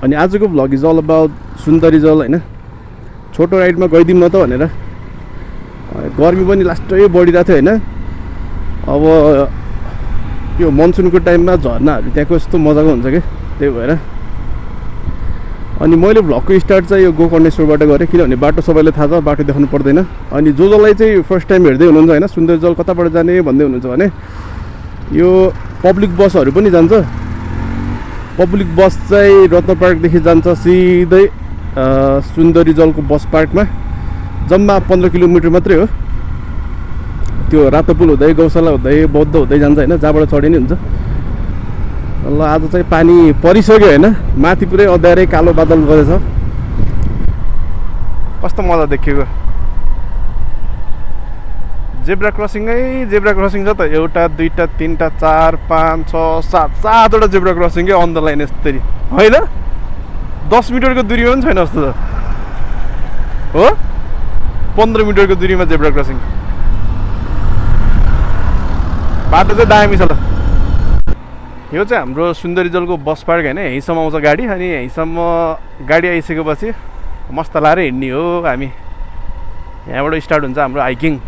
अनि आजको vlog is all about Sundarijal होइन। छोटो राइडमा गइदिउँ न त भनेर। गर्मी पनि लास्टै बढिरहेको थियो होइन। अब यो मनसुनको टाइममा झर्नाहरू त्यहाँको यस्तो मजाको हुन्छ कि त्यही भएर। अनि मैले भ्लगको स्टार्ट चाहिँ यो गोकर्णेश्वरबाट गरेँ किनभने बाटो सबैलाई थाहा छ, बाटो देखाउनु पर्दैन। अनि जसलाई चाहिँ फर्स्ट टाइम हेर्दै हुनुहुन्छ होइन सुन्दरीजल कताबाट जाने भन्दै हुनुहुन्छ भने यो पब्लिक बसहरू पनि जान्छ। पब्लिक बस चाहिँ रत्न पार्कदेखि जान्छ सिधै सुन्दरीजलको बस पार्कमा। जम्मा 15 किलोमिटर मात्रै हो। त्यो रातो पुल हुँदै गौशाला हुँदै बौद्ध हुँदै जान्छ होइन, जहाँबाट चढे नि हुन्छ। ल आज चाहिँ पानी परिसक्यो होइन, माथि पुरै अँध्यारै कालो बादल गरेछ। कस्तो मजा देखिएको। जेब्रा क्रसिङ छ त। एउटा दुईटा तिनटा चार पाँच छ सात, सातवटा जेब्रा क्रसिङ के अन द लाइन यस्तरी होइन। 10 मिटरको दुरीमा पनि छैन जस्तो छ हो। 15 मिटरको दुरीमा जेब्रा क्रसिङ। बाटो चाहिँ दामी छ ल। यो चाहिँ हाम्रो सुन्दरीजलको बस पार्क होइन। यहीँसम्म आउँछ गाडी अनि यहीँसम्म गाडी आइसकेपछि मस्त लाएर हिँड्ने हो हामी। यहाँबाट स्टार्ट हुन्छ हाम्रो हाइकिङ।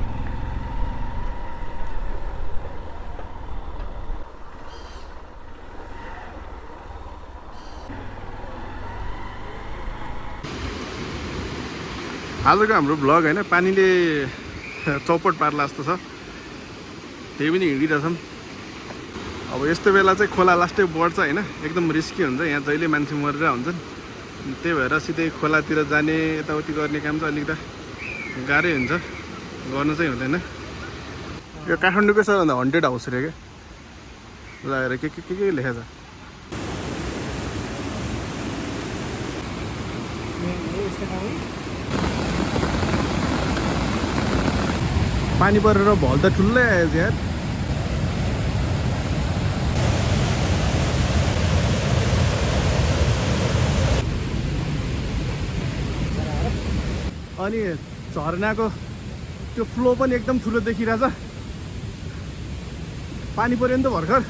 आजको हाम्रो भ्लग होइन पानीले चौपट पार्ला जस्तो छ, त्यही पनि हिँडिरहेछौँ। अब यस्तो बेला चाहिँ खोला लास्टै बढ्छ होइन, एकदम रिस्की हुन्छ। यहाँ जहिले मान्छे मरेर हुन्छन्, त्यही भएर सिधै खोलातिर जाने यताउति गर्ने काम चाहिँ अलिकति गाह्रै हुन्छ, गर्नु चाहिँ हुँदैन। यो काठमाडौँकै सबैभन्दा हन्टेड हाउस रे क्या लगाएर के लेखेको छ। पानी परेर भल त ठुलै आएछ यार। अनि झरनाको त्यो फ्लो पनि एकदम ठुलो देखिरहेछ। पानी पऱ्यो नि त भर्खर।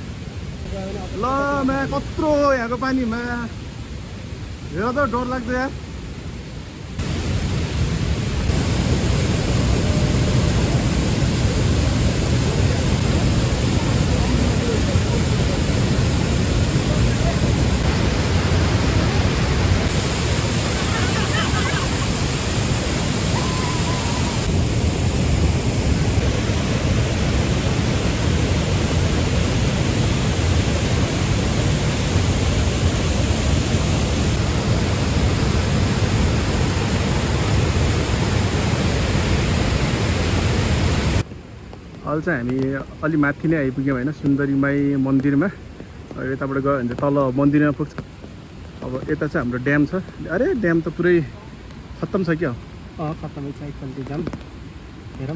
ल मा कत्रो हो यहाँको पानीमा, हेर त डर लाग्छ यार। अहिले चाहिँ हामी अलि माथि नै आइपुग्यौँ होइन, सुन्दरीमाई मन्दिरमा। यताबाट गयो भने चाहिँ तल मन्दिरमा पुग्छ। अब यता चाहिँ हाम्रो ड्याम छ। अरे ड्याम त पुरै खत्तम छ क्या। खत्तमै छ एकपल्टि जाम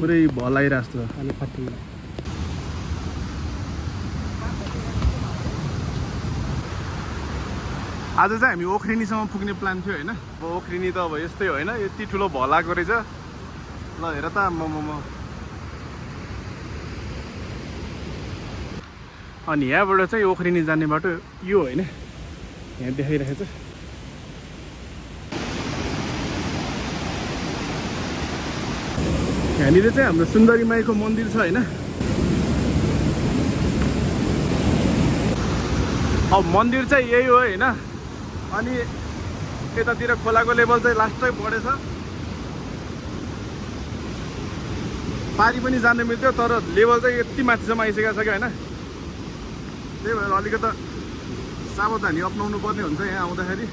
पुरै भल आइरहेको छ। अनि खत्तम। आज चाहिँ हामी ओखरिनीसम्म पुग्ने प्लान थियो होइन। अब ओखरिनी त अब यस्तै होइन, यति ठुलो भल आएको रहेछ। ल हेर त म अनि यहाँबाट चाहिँ ओखरिनी जाने बाटो यो होइन, यहाँ देखाइरहेको छ। यहाँनिर चाहिँ हाम्रो सुन्दरीमाईको मन्दिर छ होइन। अब मन्दिर चाहिँ यही हो होइन। अनि यतातिर खोलाको लेभल चाहिँ लास्टै बढेछ। पारी पनि जान मिल्थ्यो तर लेभल चाहिँ यति माथिसम्म आइसकेको छ क्या होइन। त्यही भएर अलिकति सावधानी अप्नाउनु पर्ने हुन्छ यहाँ आउँदाखेरि।